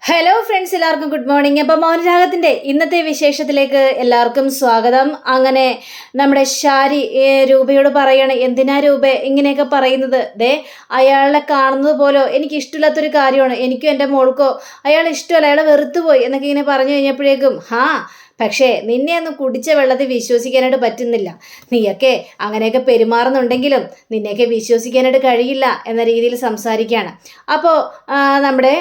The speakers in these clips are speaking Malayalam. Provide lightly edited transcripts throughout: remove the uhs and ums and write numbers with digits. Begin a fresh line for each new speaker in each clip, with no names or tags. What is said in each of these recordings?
ഹലോ ഫ്രണ്ട്സ്, എല്ലാവർക്കും ഗുഡ് മോർണിംഗ്. അപ്പം മൗനരാഗത്തിൻ്റെ ഇന്നത്തെ വിശേഷത്തിലേക്ക് എല്ലാവർക്കും സ്വാഗതം. അങ്ങനെ നമ്മുടെ ഷാരി രൂപയോട് പറയാണ്, എന്തിനാ രൂപ ഇങ്ങനെയൊക്കെ പറയുന്നത്? അയാളെ കാണുന്നത് പോലോ എനിക്ക് ഇഷ്ടമില്ലാത്തൊരു കാര്യമാണ്, എനിക്കും എൻ്റെ മോൾക്കോ അയാളെ ഇഷ്ടമല്ല, അയാളെ വെറുത്തുപോയി എന്നൊക്കെ ഇങ്ങനെ പറഞ്ഞു കഴിഞ്ഞപ്പോഴേക്കും പക്ഷേ നിന്നെ ഒന്നും കുടിച്ച വെള്ളത്തിൽ വിശ്വസിക്കാനായിട്ട് പറ്റുന്നില്ല. നീയൊക്കെ അങ്ങനെയൊക്കെ പെരുമാറുന്നുണ്ടെങ്കിലും നിന്നെയൊക്കെ വിശ്വസിക്കാനായിട്ട് കഴിയില്ല എന്ന രീതിയിൽ സംസാരിക്കുകയാണ്. അപ്പോൾ നമ്മുടെ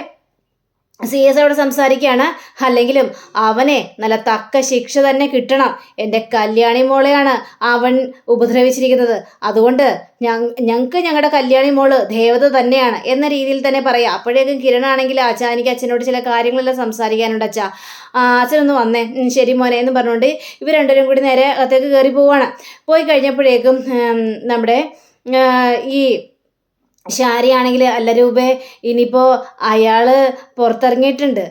CS അവിടെ സംസാരിക്കുകയാണ്, അല്ലെങ്കിലും അവനെ നല്ല തക്ക ശിക്ഷ തന്നെ കിട്ടണം. എൻ്റെ കല്യാണി മോളെയാണ് അവൻ ഉപദ്രവിച്ചിരിക്കുന്നത്. അതുകൊണ്ട് ഞങ്ങൾക്ക് ഞങ്ങളുടെ കല്യാണി മോള് ദേവത തന്നെയാണ് എന്ന രീതിയിൽ തന്നെ പറയാം. അപ്പോഴേക്കും കിരണാണെങ്കിൽ എനിക്ക് അച്ഛനോട് ചില കാര്യങ്ങളെല്ലാം സംസാരിക്കാനുണ്ട്. അച്ഛനൊന്ന് വന്നേ. ശരി മോനെ എന്ന് പറഞ്ഞുകൊണ്ട് ഇവർ രണ്ടുപേരും കൂടി നേരെ അകത്തേക്ക് കയറി പോവാണ്. പോയി കഴിഞ്ഞപ്പോഴേക്കും നമ്മുടെ ഈ ഷാരിയാണെങ്കിൽ, അല്ല രൂപേ, ഇനിയിപ്പോൾ അയാൾ പുറത്തിറങ്ങിയിട്ടുണ്ട്,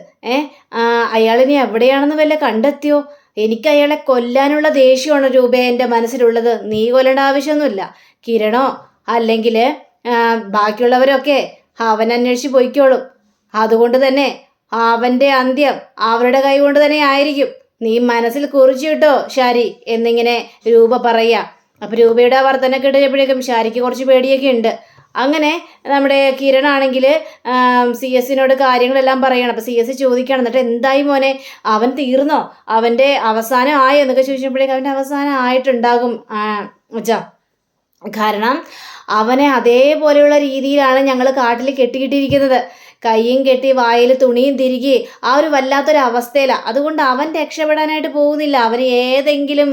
അയാളിനി എവിടെയാണെന്ന് വല്ല കണ്ടെത്തിയോ? എനിക്ക് അയാളെ കൊല്ലാനുള്ള ദേഷ്യമാണ് രൂപേ എൻ്റെ മനസ്സിലുള്ളത്. നീ കൊല്ലേണ്ട ആവശ്യമൊന്നുമില്ല. കിരണോ അല്ലെങ്കിൽ ബാക്കിയുള്ളവരൊക്കെ അവൻ അന്വേഷിച്ച് പോയിക്കോളും. അതുകൊണ്ട് തന്നെ അവൻ്റെ അന്ത്യം അവരുടെ കൈ കൊണ്ട് തന്നെ ആയിരിക്കും. നീ മനസ്സിൽ കുറിച്ചു കിട്ടോ ഷാരി എന്നിങ്ങനെ രൂപ പറയുക. അപ്പം രൂപയുടെ വർത്തനം കേട്ടപ്പോഴേക്കും ഷാരിക്ക് കുറച്ച് പേടിയൊക്കെ ഉണ്ട്. അങ്ങനെ നമ്മുടെ കിരണാണെങ്കിൽ CS കാര്യങ്ങളെല്ലാം പറയണം. അപ്പോൾ CS ചോദിക്കണം, എന്നിട്ട് എന്തായി മോനെ, അവൻ തീർന്നോ, അവൻ്റെ അവസാനം ആയോ എന്നൊക്കെ ചോദിച്ചപ്പോഴേക്കും അവൻ്റെ അവസാനം ആയിട്ടുണ്ടാകും അച്ഛാ. കാരണം അവനെ അതേപോലെയുള്ള രീതിയിലാണ് ഞങ്ങൾ കാട്ടിൽ കെട്ടിക്കിട്ടിരിക്കുന്നത്. കൈയും കെട്ടി വായിൽ തുണിയും തിരികെ ഒരു വല്ലാത്തൊരവസ്ഥയിലാണ്. അതുകൊണ്ട് അവൻ രക്ഷപ്പെടാനായിട്ട് പോകുന്നില്ല. അവന് ഏതെങ്കിലും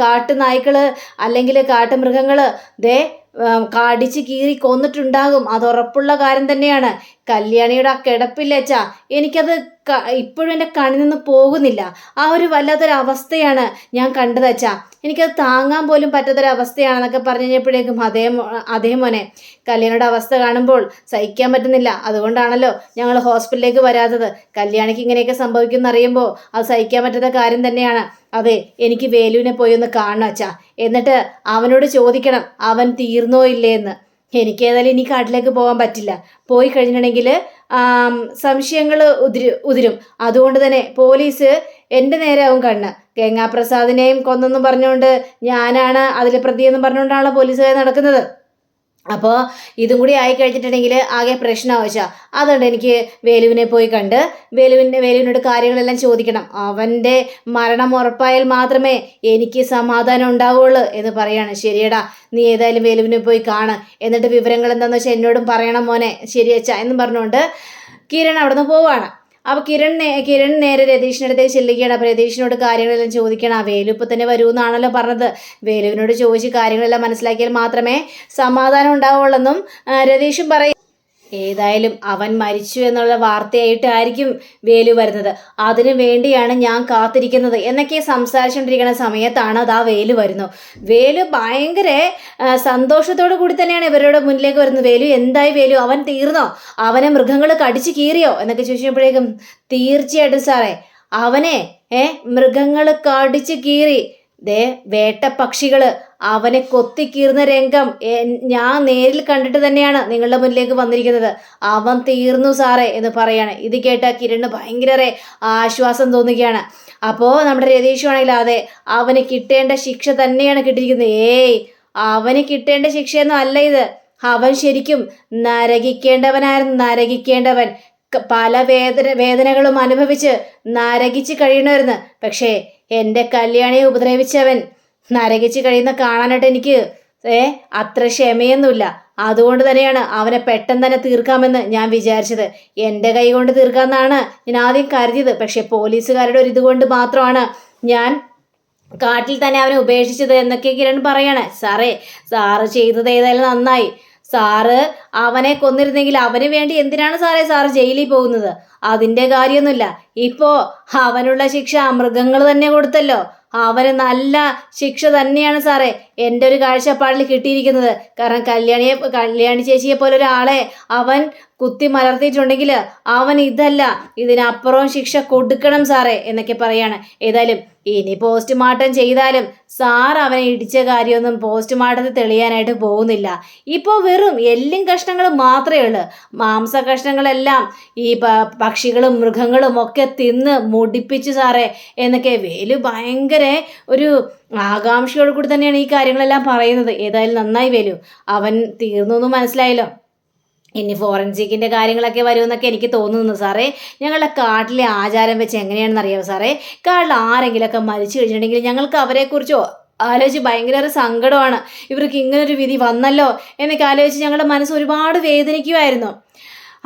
കാട്ടുനായ്ക്കൾ അല്ലെങ്കിൽ കാട്ടുമൃഗങ്ങൾ കടിച്ച് കീറി കൊന്നിട്ടുണ്ടാകും. അത് ഉറപ്പുള്ള കാര്യം തന്നെയാണ്. കല്യാണിയുടെ കിടപ്പില്ലച്ചാ, എനിക്കത് ഇപ്പോഴും എൻ്റെ കണ്ണിൽ നിന്ന് പോകുന്നില്ല. ഒരു വല്ലാത്തൊരവസ്ഥയാണ് ഞാൻ കണ്ടതച്ചാ. എനിക്കത് താങ്ങാൻ പോലും പറ്റാത്തൊരവസ്ഥയാണെന്നൊക്കെ പറഞ്ഞു കഴിഞ്ഞപ്പോഴേക്കും അതേ മോനെ, കല്യാണിയുടെ അവസ്ഥ കാണുമ്പോൾ സഹിക്കാൻ പറ്റുന്നില്ല. അതുകൊണ്ടാണല്ലോ ഞങ്ങൾ ഹോസ്പിറ്റലിലേക്ക് വരാത്തത്. കല്യാണിക്ക് ഇങ്ങനെയൊക്കെ സംഭവിക്കുമെന്ന് അറിയുമ്പോൾ അത് സഹിക്കാൻ പറ്റാത്ത കാര്യം തന്നെയാണ്. അതെ, എനിക്ക് വേലുവിനെ പോയി ഒന്ന് കാണണം അച്ഛാ. എന്നിട്ട് അവനോട് ചോദിക്കണം അവൻ തീർന്നോ ഇല്ലേന്ന്. എനിക്ക് ഏതായാലും ഇനി കാട്ടിലേക്ക് പോകാൻ പറ്റില്ല. പോയി കഴിഞ്ഞിട്ടുണ്ടെങ്കിൽ സംശയങ്ങൾ ഉതിരും. അതുകൊണ്ട് തന്നെ പോലീസ് എൻ്റെ നേരെ ആവും കണ്ണ്. ഗംഗാപ്രസാദിനെയും കൊന്നെന്നും പറഞ്ഞുകൊണ്ട് ഞാനാണ് അതിൽ പ്രതിയെന്നും പറഞ്ഞുകൊണ്ടാണല്ലോ പോലീസുകാർ നടക്കുന്നത്. അപ്പോൾ ഇതും കൂടി ആയി കഴിഞ്ഞിട്ടുണ്ടെങ്കിൽ ആകെ പ്രശ്നമാവശ്യം. അതുകൊണ്ട് എനിക്ക് വേലുവിനെ പോയി കണ്ട് വേലുവിനോട് കാര്യങ്ങളെല്ലാം ചോദിക്കണം. അവൻ്റെ മരണം ഉറപ്പായാൽ മാത്രമേ എനിക്ക് സമാധാനം ഉണ്ടാവുള്ളൂ എന്ന് പറയാണ്. ശരിയടാ, നീ ഏതായാലും വേലുവിനെ പോയി കാണ്, എന്നിട്ട് വിവരങ്ങൾ എന്താണെന്ന് വെച്ചാൽ എന്നോടും പറയണം മോനെ. ശരിയച്ചാ എന്നും പറഞ്ഞുകൊണ്ട് കിരൺ അവിടെ നിന്ന് പോവാണ്. അപ്പോൾ കിരൺ നേരെ രതീഷിൻ്റെ അടുത്തേക്ക് ചെല്ലുകയാണ്. അപ്പോൾ രതീഷിനോട് കാര്യങ്ങളെല്ലാം ചോദിക്കണം. വേലു ഇപ്പോൾ തന്നെ വരുമെന്നാണല്ലോ പറഞ്ഞത്. വേലുവിനോട് ചോദിച്ച് കാര്യങ്ങളെല്ലാം മനസ്സിലാക്കിയാൽ മാത്രമേ സമാധാനം ഉണ്ടാവുള്ളെന്നും രതീഷും പറയും. ഏതായാലും അവൻ മരിച്ചു എന്നുള്ള വാർത്തയായിട്ടായിരിക്കും വേലു വരുന്നത്. അതിനു വേണ്ടിയാണ് ഞാൻ കാത്തിരിക്കുന്നത് എന്നൊക്കെ സംസാരിച്ചുകൊണ്ടിരിക്കുന്ന സമയത്താണ് അതാ വേലു വരുന്നു. വേലു ഭയങ്കര സന്തോഷത്തോടു കൂടി തന്നെയാണ് ഇവരുടെ മുന്നിലേക്ക് വരുന്നത്. വേലു, എന്തായി വേലു, അവൻ തീർന്നോ, അവനെ മൃഗങ്ങൾ കടിച്ചു കീറിയോ എന്നൊക്കെ ചോദിച്ചപ്പോഴേക്കും തീർച്ചയായിട്ടും സാറേ, അവനെ മൃഗങ്ങൾ കടിച്ചു കീറി. വേട്ടപ്പക്ഷികൾ അവനെ കൊത്തിക്കീറുന്ന രംഗം ഞാൻ നേരിൽ കണ്ടിട്ട് തന്നെയാണ് നിങ്ങളുടെ മുന്നിലേക്ക് വന്നിരിക്കുന്നത്. അവൻ തീർന്നു സാറേ എന്ന് പറയാണ്. ഇത് കേട്ട കിരണ് ഭയങ്കര ആശ്വാസം തോന്നുകയാണ്. അപ്പോൾ നമ്മുടെ രതീഷുവാണെങ്കിൽ അതെ, അവന് കിട്ടേണ്ട ശിക്ഷ തന്നെയാണ് കിട്ടിയിരിക്കുന്നത്. അവന് കിട്ടേണ്ട ശിക്ഷയൊന്നും അല്ല ഇത്. അവൻ ശരിക്കും നരകിക്കേണ്ടവനായിരുന്നു, നരകിക്കേണ്ടവൻ. പല വേദനകളും അനുഭവിച്ച് നരകിച്ച് കഴിയണമായിരുന്നു. പക്ഷേ എൻ്റെ കല്യാണിയെ ഉപദ്രവിച്ചവൻ നരകിച്ച് കഴിയുന്ന കാണാനായിട്ട് എനിക്ക് അത്ര ക്ഷമയൊന്നുമില്ല. അതുകൊണ്ട് തന്നെയാണ് അവനെ പെട്ടെന്ന് തന്നെ തീർക്കാമെന്ന് ഞാൻ വിചാരിച്ചത്. എൻ്റെ കൈ കൊണ്ട് തീർക്കാമെന്നാണ് ഞാൻ ആദ്യം കരുതിയത്. പക്ഷെ പോലീസുകാരുടെ ഒരു ഇതുകൊണ്ട് മാത്രമാണ് ഞാൻ കാട്ടിൽ തന്നെ അവനെ ഉപേക്ഷിച്ചത് എന്നൊക്കെ കിരൺ പറയാണ്. സാറ് ചെയ്തത് ഏതായാലും നന്നായി. സാറ് അവനെ കൊന്നിരുന്നെങ്കിൽ അവന് വേണ്ടി എന്തിനാണ് സാറ് ജയിലിൽ പോകുന്നത്? അതിൻ്റെ കാര്യമൊന്നുമില്ല. ഇപ്പോൾ അവനുള്ള ശിക്ഷ മൃഗങ്ങൾ തന്നെ കൊടുത്തല്ലോ. അവന് നല്ല ശിക്ഷ തന്നെയാണ് സാറേ. എൻ്റെ ഒരു കാഴ്ചപ്പാടിൽ കിട്ടിയിരിക്കുന്നത്. കാരണം കല്യാണി ചേച്ചിയെ പോലെ ഒരാളെ അവൻ കുത്തി മലർത്തിയിട്ടുണ്ടെങ്കിൽ അവൻ ഇതല്ല ഇതിനപ്പുറവും ശിക്ഷ കൊടുക്കണം സാറേ എന്നൊക്കെ പറയാണ്. ഏതായാലും ഇനി പോസ്റ്റ്മോർട്ടം ചെയ്താലും സാർ അവനെ ഇടിച്ച കാര്യമൊന്നും പോസ്റ്റ്മോർട്ടത്തിൽ തെളിയാനായിട്ട് പോകുന്നില്ല. ഇപ്പോൾ വെറും എല്ലും കഷ്ണങ്ങൾ മാത്രമേ ഉള്ളൂ. മാംസ കഷ്ണങ്ങളെല്ലാം ഈ പക്ഷികളും മൃഗങ്ങളും ഒക്കെ തിന്ന് മുടിപ്പിച്ചു സാറേ എന്നൊക്കെ വേലു ഭയങ്കര ഒരു ആകാംക്ഷയോട് കൂടി തന്നെയാണ് ഈ കാര്യങ്ങളെല്ലാം പറയുന്നത്. ഏതായാലും നന്നായി വേലു, അവൻ തീർന്നു എന്ന് മനസ്സിലായല്ലോ. ഇനി ഫോറൻസിക്കിൻ്റെ കാര്യങ്ങളൊക്കെ വരുമെന്നൊക്കെ എനിക്ക് തോന്നുന്നു സാറേ. ഞങ്ങളുടെ കാട്ടിലെ ആചാരം വെച്ച് എങ്ങനെയാണെന്ന് അറിയാമോ സാറേ? കാട്ടിൽ ആരെങ്കിലുമൊക്കെ മരിച്ചു കഴിഞ്ഞിട്ടുണ്ടെങ്കിൽ ഞങ്ങൾക്ക് അവരെക്കുറിച്ചോ ആലോചിച്ച് ഭയങ്കര സങ്കടമാണ്. ഇവർക്ക് ഇങ്ങനൊരു വിധി വന്നല്ലോ എന്നൊക്കെ ആലോചിച്ച് ഞങ്ങളുടെ മനസ്സ് ഒരുപാട് വേദനിക്കുമായിരുന്നു.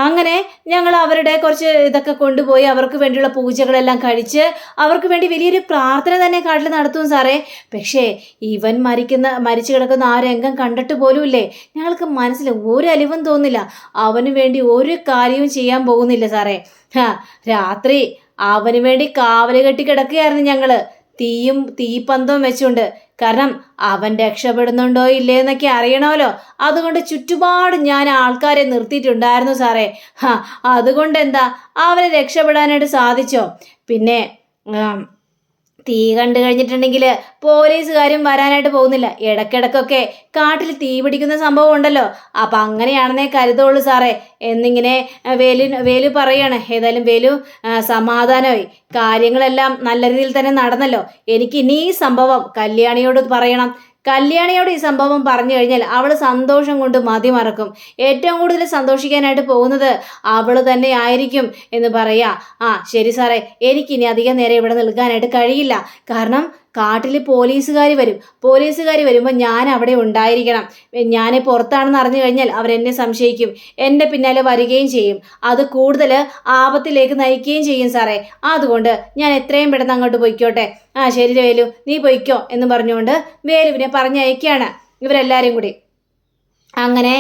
അങ്ങനെ ഞങ്ങൾ അവരുടെ കുറച്ച് ഇതൊക്കെ കൊണ്ടുപോയി അവർക്ക് വേണ്ടിയുള്ള പൂജകളെല്ലാം കഴിച്ച് അവർക്ക് വേണ്ടി വലിയൊരു പ്രാർത്ഥന തന്നെ കാട്ടിൽ നടത്തും സാറേ. പക്ഷേ ഇവൻ മരിച്ചു കിടക്കുന്ന ആ രംഗം കണ്ടിട്ട് പോലുമില്ലേ ഞങ്ങൾക്ക് മനസ്സിൽ ഒരു അലിവും തോന്നില്ല. അവന് വേണ്ടി ഒരു കാര്യവും ചെയ്യാൻ പോകുന്നില്ല സാറേ. രാത്രി അവന് വേണ്ടി കാവല് കെട്ടി കിടക്കുകയായിരുന്നു ഞങ്ങള്, തീപ്പന്തവും വെച്ചുകൊണ്ട്. കാരണം അവൻ രക്ഷപ്പെടുന്നുണ്ടോ ഇല്ലേ എന്നൊക്കെ അറിയണമല്ലോ. അതുകൊണ്ട് ചുറ്റുപാട് ഞാൻ ആൾക്കാരെ നിർത്തിയിട്ടുണ്ടായിരുന്നു സാറേ. അതുകൊണ്ട് എന്താ അവനെ രക്ഷപ്പെടാനായിട്ട് സാധിച്ചോ? പിന്നെ തീ കണ്ടു കഴിഞ്ഞിട്ടുണ്ടെങ്കിൽ പോലീസുകാരും വരാനായിട്ട് പോകുന്നില്ല. ഇടയ്ക്കിടയ്ക്കൊക്കെ കാട്ടിൽ തീ പിടിക്കുന്ന സംഭവം ഉണ്ടല്ലോ. അപ്പം അങ്ങനെയാണെന്നേ കരുതുള്ളൂ സാറേ എന്നിങ്ങനെ വേലു പറയാണ്. ഏതായാലും വേലു സമാധാനമായി, കാര്യങ്ങളെല്ലാം നല്ല രീതിയിൽ തന്നെ നടന്നല്ലോ. എനിക്ക് ഇനി ഈ സംഭവം കല്യാണിയോട് പറയണം. കല്യാണിയോട് ഈ സംഭവം പറഞ്ഞു കഴിഞ്ഞാൽ അവൾ സന്തോഷം കൊണ്ട് മതിമറക്കും. ഏറ്റവും കൂടുതൽ സന്തോഷിക്കാനായിട്ട് പോകുന്നത് അവൾ തന്നെ ആയിരിക്കും എന്ന് പറയാ. ശരി സാറേ, എനിക്കിനി അധികം നേരം ഇവിടെ നിൽക്കാനായിട്ട് കഴിയില്ല. കാരണം കാട്ടിൽ പോലീസുകാർ വരുമ്പോൾ ഞാൻ അവിടെ ഉണ്ടായിരിക്കണം. ഞാൻ പുറത്താണെന്ന് അറിഞ്ഞു കഴിഞ്ഞാൽ അവരെന്നെ സംശയിക്കും, എൻ്റെ പിന്നാലെ വരികയും ചെയ്യും. അത് കൂടുതൽ ആപത്തിലേക്ക് നയിക്കുകയും ചെയ്യും സാറേ. അതുകൊണ്ട് ഞാൻ എത്രയും പെട്ടെന്ന് അങ്ങോട്ട് പൊയ്ക്കോട്ടെ. ശരി വേലു, നീ പൊയ്ക്കോ എന്ന് പറഞ്ഞുകൊണ്ട് വേലുവിനെ പറഞ്ഞയക്കുകയാണ് ഇവരെല്ലാവരും കൂടി. അങ്ങനെ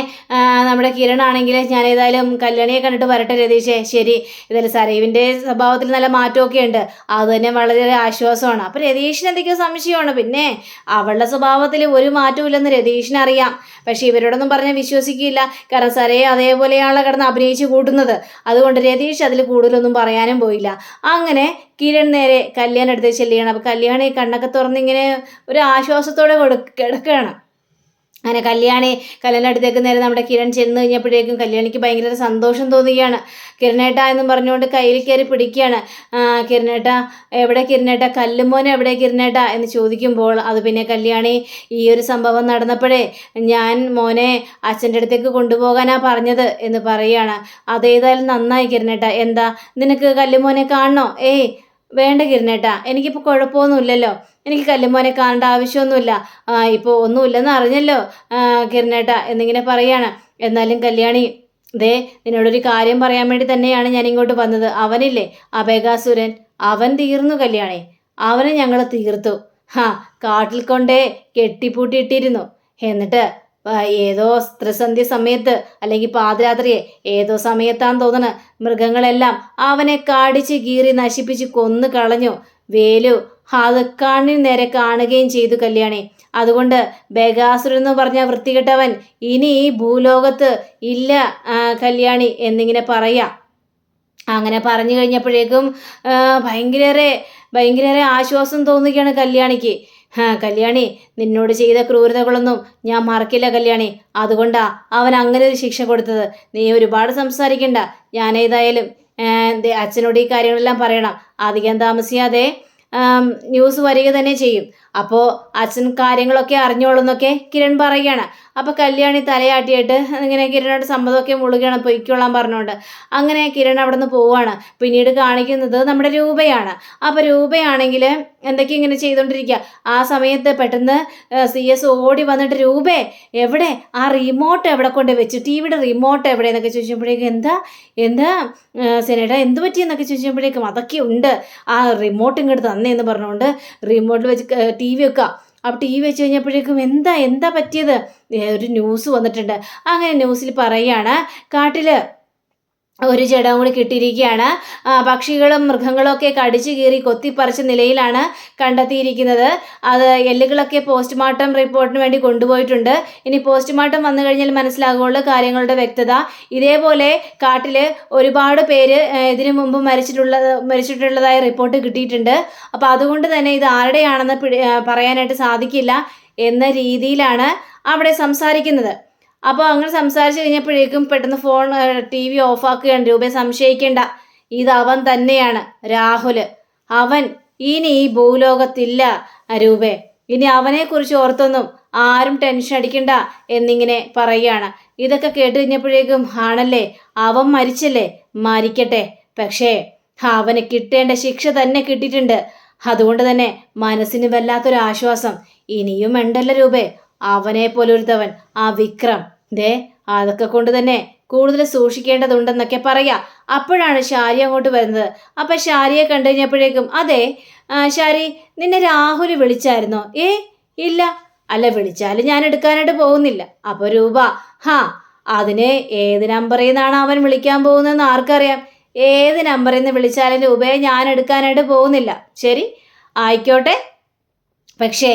നമ്മുടെ കിരണാണെങ്കിൽ ഞാൻ ഏതായാലും കല്യാണിയെ കണ്ടിട്ട് വരട്ടെ രതീഷേ. ശരി, ഏതായാലും സരീവിൻ്റെ സ്വഭാവത്തിൽ നല്ല മാറ്റമൊക്കെ ഉണ്ട്, അത് തന്നെ വളരെ ആശ്വാസമാണ്. അപ്പം രതീഷിന് എന്തൊക്കെയോ സംശയമാണ്. പിന്നെ അവളുടെ സ്വഭാവത്തിൽ ഒരു മാറ്റവും ഇല്ലെന്ന് രതീഷിന് അറിയാം. പക്ഷേ ഇവരോടൊന്നും പറഞ്ഞാൽ വിശ്വസിക്കില്ല. കാരണം സരയെ അതേപോലെയാണല്ലോ കിടന്ന് അഭിനയിച്ച് കൂട്ടുന്നത്. അതുകൊണ്ട് രതീഷ് അതിൽ കൂടുതലൊന്നും പറയാനും പോയില്ല. അങ്ങനെ കിരൺ നേരെ കല്യാണം എടുത്ത് ചെല്ലുകയാണ്. അപ്പോൾ കല്യാണി കണ്ണൊക്കെ തുറന്നിങ്ങനെ ഒരു ആശ്വാസത്തോടെ കിടക്കുകയാണ്. അങ്ങനെ കല്യാണ അടുത്തേക്ക് നേരെ നമ്മുടെ കിരൺ ചെന്ന് കഴിഞ്ഞപ്പോഴേക്കും കല്യാണിക്ക് ഭയങ്കര സന്തോഷം തോന്നുകയാണ്. കിരണേട്ട എന്നും പറഞ്ഞുകൊണ്ട് കയ്യിൽ കയറി പിടിക്കുകയാണ്. കിരണേട്ട എവിടെ, കിരണേട്ട കല്ലുമോനെ എവിടെ കിരണേട്ട എന്ന് ചോദിക്കുമ്പോൾ അത് പിന്നെ കല്യാണി ഈ ഒരു സംഭവം നടന്നപ്പോഴേ ഞാൻ മോനെ അച്ഛൻ്റെ അടുത്തേക്ക് കൊണ്ടുപോകാനാ പറഞ്ഞത് എന്ന് പറയുകയാണ്. അതേതായാലും നന്നായി കിരണേട്ട. എന്താ നിനക്ക് കല്ലുമോനെ കാണണോ? ഏയ് വേണ്ട കിരണേട്ട, എനിക്കിപ്പോൾ കുഴപ്പമൊന്നുമില്ലല്ലോ, എനിക്ക് കല്ലുമോനെ കാണേണ്ട ആവശ്യമൊന്നുമില്ല, ഇപ്പോൾ ഒന്നുമില്ലെന്ന് അറിഞ്ഞല്ലോ കിരണേട്ട എന്നിങ്ങനെ പറയാണ്. എന്നാലും കല്യാണി നിന്നോടൊരു കാര്യം പറയാൻ വേണ്ടി തന്നെയാണ് ഞാൻ ഇങ്ങോട്ട് വന്നത്. അവനില്ലേ അബേകാസുരൻ, അവൻ തീർന്നു കല്യാണി, അവനെ ഞങ്ങൾ തീർത്തു. കാട്ടിൽ കൊണ്ടേ കെട്ടിപ്പൂട്ടിയിട്ടിരുന്നു. എന്നിട്ട് ഏതോ ത്രിസന്ധ്യ സമയത്ത് അല്ലെങ്കിൽ പാതിരാത്രിയെ ഏതോ സമയത്താന്ന് തോന്നണ് മൃഗങ്ങളെല്ലാം അവനെ കാടിച്ച് കീറി നശിപ്പിച്ച് കൊന്നു കളഞ്ഞു. വേലു അത് കണ്ണിന് നേരെ കാണുകയും ചെയ്തു കല്യാണി. അതുകൊണ്ട് ബേഗാസുരൻ എന്ന് പറഞ്ഞ വൃത്തികെട്ടവൻ ഇനി ഈ ഭൂലോകത്ത് ഇല്ല കല്യാണി എന്നിങ്ങനെ പറയാം. അങ്ങനെ പറഞ്ഞു കഴിഞ്ഞപ്പോഴേക്കും ഭയങ്കര ആശ്വാസം തോന്നുകയാണ് കല്യാണിക്ക്. കല്യാണി, നിന്നോട് ചെയ്ത ക്രൂരതകളൊന്നും ഞാൻ മറക്കില്ല കല്യാണി. അതുകൊണ്ടാ അവൻ അങ്ങനെ ഒരു ശിക്ഷ കൊടുത്തത്. നീ ഒരുപാട് സംസാരിക്കണ്ട. ഞാൻ ഏതായാലും അച്ഛനോട് ഈ കാര്യങ്ങളെല്ലാം പറയണം. അധികം താമസിയാതെ ന്യൂസ് വരിക തന്നെ ചെയ്യും. അപ്പോൾ അച്ഛൻ കാര്യങ്ങളൊക്കെ അറിഞ്ഞോളൂന്നൊക്കെ കിരൺ പറയുകയാണ്. അപ്പോൾ കല്യാണി തലയാട്ടിയിട്ട് ഇങ്ങനെ കിരണോട് സമ്മതമൊക്കെ മുളുകയാണ്, പൊയ്ക്കോളാൻ പറഞ്ഞുകൊണ്ട്. അങ്ങനെ കിരൺ അവിടെ നിന്ന് പോവുകയാണ്. പിന്നീട് കാണിക്കുന്നത് നമ്മുടെ രൂപയാണ്. അപ്പോൾ രൂപയാണെങ്കിൽ എന്തൊക്കെ ഇങ്ങനെ ചെയ്തുകൊണ്ടിരിക്കുക. ആ സമയത്ത് പെട്ടെന്ന് CS ഓടി വന്നിട്ട് രൂപേ എവിടെ, ആ റിമോട്ട് എവിടെ കൊണ്ട് വെച്ചു, TV-യുടെ റിമോട്ട് എവിടെ എന്നൊക്കെ ചോദിച്ചപ്പോഴേക്കും എന്താ സിനേട്ടാ എന്ത് പറ്റിയെന്നൊക്കെ ചോദിച്ചപ്പോഴേക്കും അതൊക്കെ ഉണ്ട്, ആ റിമോട്ട് ഇങ്ങോട്ട് തന്നേന്ന് പറഞ്ഞുകൊണ്ട് റിമോട്ടിൽ വെച്ച് TV വെക്കുക. അപ്പോൾ TV വെച്ച് കഴിഞ്ഞപ്പോഴേക്കും എന്താ പറ്റിയത്, ഒരു ന്യൂസ് വന്നിട്ടുണ്ട്. അങ്ങനെ ന്യൂസിൽ പറയുകയാണ് കാട്ടിൽ ഒരു ജഡവും കൂടി കിട്ടിയിരിക്കുകയാണ്. പക്ഷികളും മൃഗങ്ങളും ഒക്കെ കടിച്ചു കീറി കൊത്തിപ്പറിച്ച നിലയിലാണ് കണ്ടെത്തിയിരിക്കുന്നത്. അത് എല്ലുകളൊക്കെ പോസ്റ്റ്മോർട്ടം റിപ്പോർട്ടിന് വേണ്ടി കൊണ്ടുപോയിട്ടുണ്ട്. ഇനി പോസ്റ്റ്മോർട്ടം വന്നു കഴിഞ്ഞാൽ മനസ്സിലാകുള്ളൂ കാര്യങ്ങളുടെ വ്യക്തത. ഇതേപോലെ കാട്ടിൽ ഒരുപാട് പേര് ഇതിനു മുമ്പ് മരിച്ചിട്ടുള്ളതായി റിപ്പോർട്ട് കിട്ടിയിട്ടുണ്ട്. അപ്പോൾ അതുകൊണ്ട് തന്നെ ഇത് ആരുടെയാണെന്ന് പറയാനായിട്ട് സാധിക്കില്ല എന്ന രീതിയിലാണ് അവിടെ സംസാരിക്കുന്നത്. അപ്പോൾ അങ്ങനെ സംസാരിച്ച് കഴിഞ്ഞപ്പോഴേക്കും പെട്ടെന്ന് ഫോൺ TV ഓഫാക്കുകയാണ്. രൂപയെ സംശയിക്കേണ്ട, ഇത് അവൻ തന്നെയാണ്, രാഹുൽ. അവൻ ഇനി ഈ ഭൂലോകത്തില്ല രൂപേ. ഇനി അവനെക്കുറിച്ച് ഓർത്തൊന്നും ആരും ടെൻഷൻ അടിക്കണ്ട എന്നിങ്ങനെ പറയുകയാണ്. ഇതൊക്കെ കേട്ട് കഴിഞ്ഞപ്പോഴേക്കും ആണല്ലേ, അവൻ മരിച്ചല്ലേ, മരിക്കട്ടെ, പക്ഷേ അവന് കിട്ടേണ്ട ശിക്ഷ തന്നെ കിട്ടിയിട്ടുണ്ട്. അതുകൊണ്ട് തന്നെ മനസ്സിന് വല്ലാത്തൊരു ആശ്വാസം. ഇനിയും ഉണ്ടല്ലോ രൂപേ അവനെ പോലൊരുത്തവൻ, ആ വിക്രം. അതൊക്കെ കൊണ്ട് തന്നെ കൂടുതൽ സൂക്ഷിക്കേണ്ടതുണ്ടെന്നൊക്കെ പറയാ. അപ്പോഴാണ് ശാരി അങ്ങോട്ട് വരുന്നത്. അപ്പം ശാരിയെ കണ്ടു കഴിഞ്ഞപ്പോഴേക്കും, അതെ ശാരി, നിന്നെ രാഹുൽ വിളിച്ചായിരുന്നോ? ഇല്ല. അല്ല, വിളിച്ചാലും ഞാൻ എടുക്കാനായിട്ട് പോകുന്നില്ല. അപ്പോൾ രൂപ, അതിന് ഏത് നമ്പറിൽ നിന്നാണ് അവൻ വിളിക്കാൻ പോകുന്നതെന്ന് ആർക്കറിയാം? ഏത് നമ്പറിൽ നിന്ന് വിളിച്ചാലും രൂപയെ ഞാൻ എടുക്കാനായിട്ട് പോകുന്നില്ല. ശരി, ആയിക്കോട്ടെ. പക്ഷേ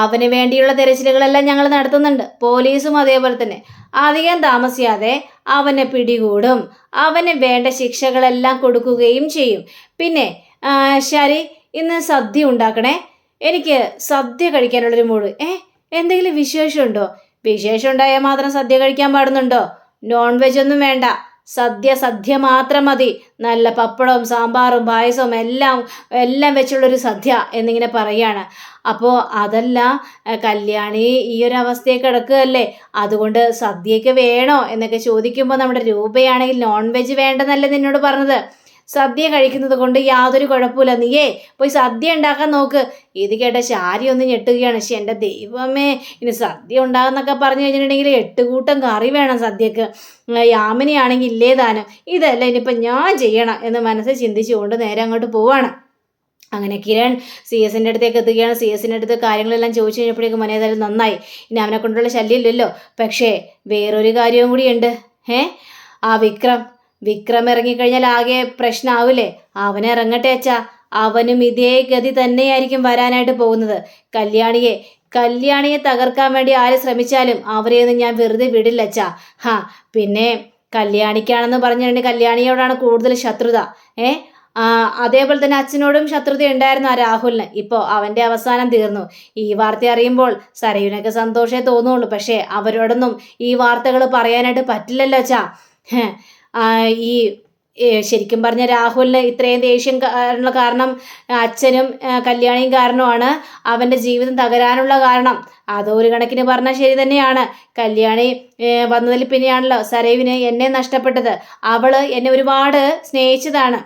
അവന് വേണ്ടിയുള്ള തിരച്ചിലുകളെല്ലാം ഞങ്ങൾ നടത്തുന്നുണ്ട്. പോലീസും അതേപോലെ തന്നെ. അധികം താമസിയാതെ അവനെ പിടികൂടും. അവന് വേണ്ട ശിക്ഷകളെല്ലാം കൊടുക്കുകയും ചെയ്യും. പിന്നെ ശരി, ഇന്ന് സദ്യ ഉണ്ടാക്കണേ. എനിക്ക് സദ്യ കഴിക്കാനുള്ളൊരു മൂഡ്. എന്തെങ്കിലും വിശേഷമുണ്ടോ? വിശേഷം ഉണ്ടായാൽ മാത്രം സദ്യ കഴിക്കാൻ പാടുന്നുണ്ടോ? നോൺ വെജ് ഒന്നും വേണ്ട. സദ്യ മാത്രം മതി. നല്ല പപ്പടവും സാമ്പാറും പായസവും എല്ലാം വെച്ചുള്ളൊരു സദ്യ എന്നിങ്ങനെ പറയുകയാണ്. അപ്പോൾ അതല്ല, കല്യാണി ഈ ഒരു അവസ്ഥയെ കിടക്കുകയല്ലേ, അതുകൊണ്ട് സദ്യയൊക്കെ വേണോ എന്നൊക്കെ ചോദിക്കുമ്പോൾ നമ്മുടെ രൂപയാണെങ്കിൽ നോൺ വെജ് വേണ്ടെന്നല്ലേ നിന്നോട് പറഞ്ഞത്. സദ്യ കഴിക്കുന്നത് കൊണ്ട് യാതൊരു കുഴപ്പമില്ല, നീയേ പോയി സദ്യ ഉണ്ടാക്കാൻ നോക്ക്. ഇത് കേട്ട ശാരി ഒന്ന് ഞെട്ടുകയാണ്. പക്ഷെ എൻ്റെ ദൈവമേ, ഇനി സദ്യ ഉണ്ടാകുന്നൊക്കെ പറഞ്ഞു കഴിഞ്ഞിട്ടുണ്ടെങ്കിൽ 8 കൂട്ടം കറി വേണം സദ്യക്ക്. യാമിനിയാണെങ്കിൽ ഇല്ലേ താനും. ഇതല്ല ഇനിയിപ്പം ഞാൻ ചെയ്യണം എന്ന് മനസ്സിൽ ചിന്തിച്ചുകൊണ്ട് നേരെ അങ്ങോട്ട് പോവാണ്. അങ്ങനെ കിരൺ CS-ൻ്റെ അടുത്തേക്ക് എത്തുകയാണ്. CS-ൻ്റെ അടുത്ത് കാര്യങ്ങളെല്ലാം ചോദിച്ചു കഴിഞ്ഞപ്പോഴേക്കും മനേതായാലും നന്നായി, ഇനി അവനെ കൊണ്ടുള്ള ശല്യമില്ലല്ലോ. പക്ഷേ വേറൊരു കാര്യവും കൂടിയുണ്ട്. ആ വിക്രം ഇറങ്ങിക്കഴിഞ്ഞാൽ ആകെ പ്രശ്നമാവില്ലേ? അവനെ ഇറങ്ങട്ടെ അച്ഛാ. അവനും ഇതേ ഗതി തന്നെയായിരിക്കും വരാനായിട്ട് പോകുന്നത്. കല്യാണിയെ തകർക്കാൻ വേണ്ടി ആര് ശ്രമിച്ചാലും അവരെയൊന്നും ഞാൻ വെറുതെ വിടില്ല അച്ഛാ. പിന്നെ കല്യാണിക്കാണെന്ന് പറഞ്ഞിട്ടുണ്ടെങ്കിൽ കല്യാണിയോടാണ് കൂടുതൽ ശത്രുത. അതേപോലെ തന്നെ അച്ഛനോടും ശത്രുത ഉണ്ടായിരുന്നു ആ രാഹുലിന്. ഇപ്പോൾ അവൻ്റെ അവസാനം തീർന്നു. ഈ വാർത്ത അറിയുമ്പോൾ സരയുവിനൊക്കെ സന്തോഷമേ തോന്നുള്ളൂ. പക്ഷേ അവരോടൊന്നും ഈ വാർത്തകൾ പറയാനായിട്ട് പറ്റില്ലല്ലോ അച്ഛാ. ഈ ശരിക്കും പറഞ്ഞ രാഹുലിന് ഇത്രയും ദേഷ്യം കാരണം അച്ഛനും കല്യാണിയും കാരണമാണ് അവൻ്റെ ജീവിതം തകരാനുള്ള കാരണം. അതൊരു കണക്കിന് പറഞ്ഞാൽ ശരി തന്നെയാണ്. കല്യാണി വന്നതിൽ പിന്നെയാണല്ലോ സരയുവിന് എന്നെ നഷ്ടപ്പെട്ടത്. അവൾ എന്നെ ഒരുപാട് സ്നേഹിച്ചതാണ്.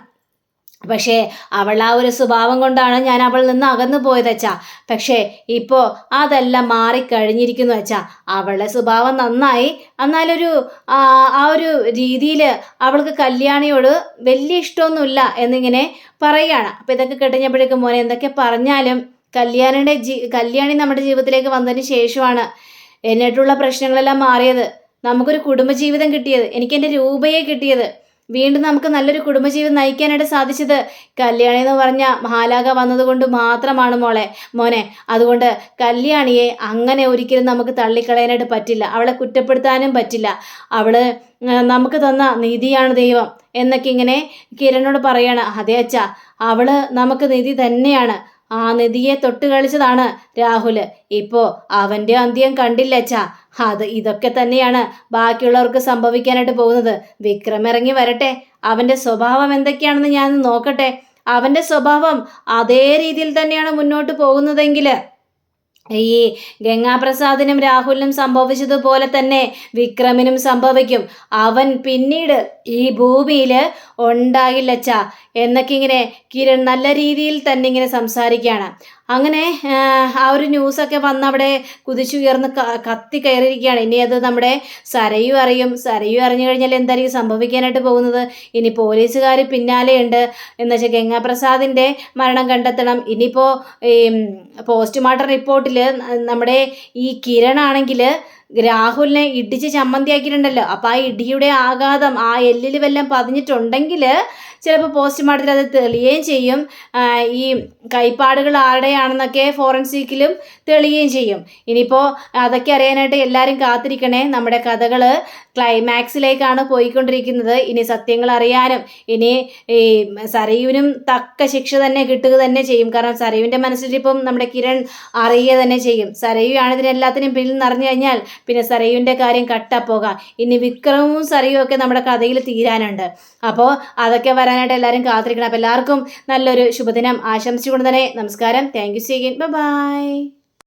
പക്ഷേ അവൾ ആ ഒരു സ്വഭാവം കൊണ്ടാണ് ഞാൻ അവളിൽ നിന്ന് അകന്നു പോയത് അച്ഛാ. പക്ഷേ ഇപ്പോൾ അതെല്ലാം മാറിക്കഴിഞ്ഞിരിക്കുന്നു അച്ഛാ. അവളുടെ സ്വഭാവം നന്നായി, എന്നാലൊരു ആ ഒരു രീതിയിൽ അവൾക്ക് കല്യാണിയോട് വലിയ ഇഷ്ടമൊന്നുമില്ല എന്നിങ്ങനെ പറയുകയാണ്. അപ്പോൾ ഇതൊക്കെ കേട്ടുകഴിഞ്ഞപ്പോഴേക്കും മോനെ എന്തൊക്കെ പറഞ്ഞാലും കല്യാണി നമ്മുടെ ജീവിതത്തിലേക്ക് വന്നതിന് ശേഷമാണ് എന്നിട്ടുള്ള പ്രശ്നങ്ങളെല്ലാം മാറിയത്. നമുക്കൊരു കുടുംബജീവിതം കിട്ടിയത്, എനിക്ക് എൻ്റെ രൂപയെ കിട്ടിയത്. വീണ്ടും നമുക്ക് നല്ലൊരു കുടുംബജീവിതം നയിക്കാനായിട്ട് സാധിച്ചത് കല്യാണി എന്ന് പറഞ്ഞ മഹാലാക വന്നതുകൊണ്ട് മാത്രമാണ് മോനെ. അതുകൊണ്ട് കല്യാണിയെ അങ്ങനെ ഒരിക്കലും നമുക്ക് തള്ളിക്കളയാനായിട്ട് പറ്റില്ല. അവളെ കുറ്റപ്പെടുത്താനും പറ്റില്ല. അവള് നമുക്ക് തന്ന നിധിയാണ് ദൈവം എന്നൊക്കെ ഇങ്ങനെ കിരണിനോട് പറയാണ്. അതെ അച്ഛാ, അവള് നമുക്ക് നിധി തന്നെയാണ്. ആ നിധിയെ തൊട്ട് കളിച്ചതാണ് രാഹുൽ. ഇപ്പോൾ അവൻ്റെ അന്ത്യം കണ്ടില്ല അച്ഛാ. ഇതൊക്കെ തന്നെയാണ് ബാക്കിയുള്ളവർക്ക് സംഭവിക്കാനായിട്ട് പോകുന്നത്. വിക്രം ഇറങ്ങി വരട്ടെ, അവൻ്റെ സ്വഭാവം എന്തൊക്കെയാണെന്ന് ഞാൻ നോക്കട്ടെ. അവൻ്റെ സ്വഭാവം അതേ രീതിയിൽ തന്നെയാണ് മുന്നോട്ട് പോകുന്നതെങ്കിൽ ഈ ഗംഗാപ്രസാദിനും രാഹുലിനും സംഭവിച്ചതുപോലെ തന്നെ വിക്രമിനും സംഭവിക്കും. അവൻ പിന്നീട് ഈ ഭൂമിയിൽ ഉണ്ടാകില്ലച്ചാ എന്നൊക്കെ ഇങ്ങനെ കിരൺ നല്ല രീതിയിൽ തന്നെ ഇങ്ങനെ സംസാരിക്കുകയാണ്. അങ്ങനെ ആ ഒരു ന്യൂസൊക്കെ വന്ന് അവിടെ കുതിച്ചുയർന്ന് കത്തി കയറിയിരിക്കുകയാണ്. ഇനി അത് നമ്മുടെ സരയു അറിഞ്ഞു കഴിഞ്ഞാൽ എന്തായിരിക്കും സംഭവിക്കാനായിട്ട് പോകുന്നത്? ഇനി പോലീസുകാർ പിന്നാലെയുണ്ട്. എന്നുവെച്ചാൽ ഗംഗാപ്രസാദിൻ്റെ മരണം കണ്ടെത്തണം. ഇനിയിപ്പോൾ ഈ പോസ്റ്റ്മോർട്ടം റിപ്പോർട്ടിൽ നമ്മുടെ ഈ കിരണാണെങ്കിൽ രാഹുലിനെ ഇടിച്ച് ചമ്മന്തിയാക്കിയിട്ടുണ്ടല്ലോ. അപ്പോൾ ആ ഇടിയുടെ ആഘാതം ആ എല്ലിൽ വല്ലതും പതിഞ്ഞിട്ടുണ്ടെങ്കിൽ ചിലപ്പോൾ പോസ്റ്റ്മോർട്ടത്തിൽ അത് തെളിയുകയും ചെയ്യും. ഈ കൈപ്പാടുകൾ ആരുടെയാണെന്നൊക്കെ ഫോറൻസിക്കിലും തെളിയുകയും ചെയ്യും. ഇനിയിപ്പോൾ അതൊക്കെ അറിയാനായിട്ട് എല്ലാവരും കാത്തിരിക്കണേ. നമ്മുടെ കഥകൾ ക്ലൈമാക്സിലേക്കാണ് പോയിക്കൊണ്ടിരിക്കുന്നത്. ഇനി സത്യങ്ങൾ അറിയാനും ഇനി ഈ സരയുവിനും തക്ക ശിക്ഷ തന്നെ കിട്ടുക തന്നെ ചെയ്യും. കാരണം സരയുവിൻ്റെ മനസ്സിലിപ്പം നമ്മുടെ കിരൺ അറിയുക തന്നെ ചെയ്യും. സരയുവാണ് ഇതിനെല്ലാത്തിനും പിന്നിൽ നിറഞ്ഞു കഴിഞ്ഞാൽ പിന്നെ സരയുവിൻ്റെ കാര്യം കട്ടപ്പോകാം. ഇനി വിക്രമും സരയും ഒക്കെ നമ്മുടെ കഥയിൽ തീരാനുണ്ട്. അപ്പോൾ അതൊക്കെ വരാനായിട്ട് എല്ലാവരും കാത്തിരിക്കണം. അപ്പോൾ എല്ലാവർക്കും നല്ലൊരു ശുഭദിനം ആശംസിച്ചുകൊണ്ട് തന്നെ നമസ്കാരം. Thank you സീഗിൻ. ബൈ.